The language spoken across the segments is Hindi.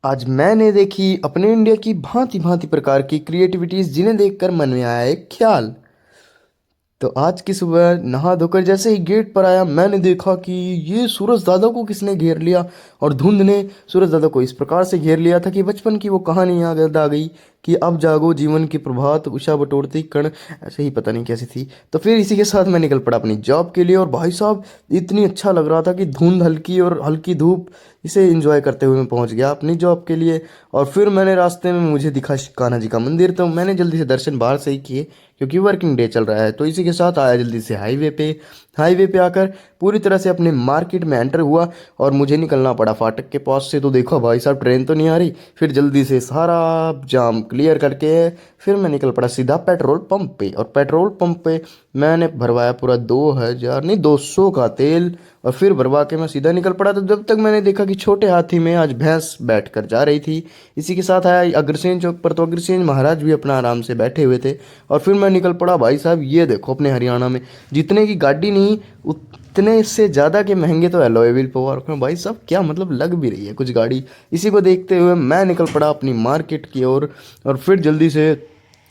आज मैंने देखी अपने इंडिया की भांति भांति प्रकार की क्रिएटिविटीज जिन्हें देखकर मन में आया एक ख्याल। तो आज की सुबह नहा धोकर जैसे ही गेट पर आया मैंने देखा कि ये सूरज दादा को किसने घेर लिया। और धुंध ने सूरज दादा को इस प्रकार से घेर लिया था कि बचपन की वो कहानी याद आ गई कि अब जागो जीवन की प्रभात उषा बटोरती कण, ऐसे ही पता नहीं कैसी थी। तो फिर इसी के साथ मैं निकल पड़ा अपनी जॉब के लिए। और भाई साहब इतनी अच्छा लग रहा था कि धुंध हल्की और हल्की धूप, इसे एंजॉय करते हुए मैं पहुंच गया अपनी जॉब के लिए। और फिर मैंने रास्ते में मुझे दिखा कान्हा जी का मंदिर, तो मैंने जल्दी से दर्शन बाहर से ही किए क्योंकि वर्किंग डे चल रहा है। तो इसी के साथ आया जल्दी से हाईवे पे आकर पूरी तरह से अपने मार्केट में एंटर हुआ और मुझे निकलना पड़ा फाटक के पास से। तो देखो भाई साहब ट्रेन तो नहीं आ रही, फिर जल्दी से सारा जाम क्लियर करके फिर मैं निकल पड़ा सीधा पेट्रोल पंप पे। और पेट्रोल पंप पे मैंने भरवाया पूरा 2000 नहीं 200 का तेल। और फिर भरवा के मैं सीधा निकल पड़ा। तो जब तक मैंने देखा कि छोटे हाथी में आज भैंस बैठ कर जा रही थी। इसी के साथ आया अग्रसेन चौक पर, तो अग्रसेन महाराज भी अपना आराम से बैठे हुए थे। और फिर मैं निकल पड़ा। भाई साहब ये देखो अपने हरियाणा में जितने की गाड़ी नहीं उतने से ज़्यादा के महंगे तो एलॉय व्हील पावर में। भाई साहब क्या मतलब लग भी रही है कुछ गाड़ी। इसी को देखते हुए मैं निकल पड़ा अपनी मार्केट की ओर। और फिर जल्दी से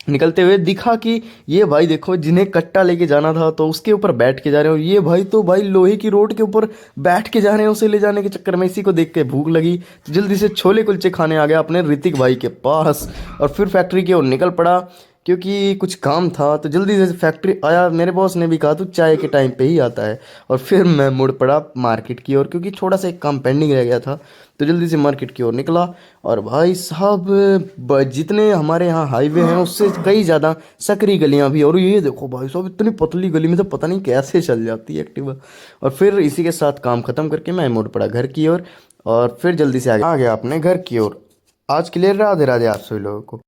निकलते हुए दिखा कि ये भाई देखो जिन्हें कट्टा लेके जाना था तो उसके ऊपर बैठ के जा रहे हो, ये भाई तो भाई लोहे की रोड के ऊपर बैठ के जा रहे हैं उसे ले जाने के चक्कर में। इसी को देख के भूख लगी तो जल्दी से छोले कुलचे खाने आ गया अपने ऋतिक भाई के पास। और फिर फैक्ट्री की ओर निकल पड़ा क्योंकि कुछ काम था। तो जल्दी से फैक्ट्री आया, मेरे बॉस ने भी कहा तू चाय के टाइम पे ही आता है। और फिर मैं मुड़ पड़ा मार्केट की ओर क्योंकि थोड़ा सा एक काम पेंडिंग रह गया था। तो जल्दी से मार्केट की ओर निकला। और भाई साहब जितने हमारे यहाँ हाईवे हैं उससे कई ज़्यादा सकरी गलियाँ भी। और ये देखो भाई साहब इतनी पतली गली में तो पता नहीं कैसे चल जाती है एक्टिवा। और फिर इसी के साथ काम ख़त्म करके मैं मुड़ पड़ा घर की ओर। और फिर जल्दी से आ गया अपने घर की ओर। आज के लिए राधे राधे आप सभी लोगों को।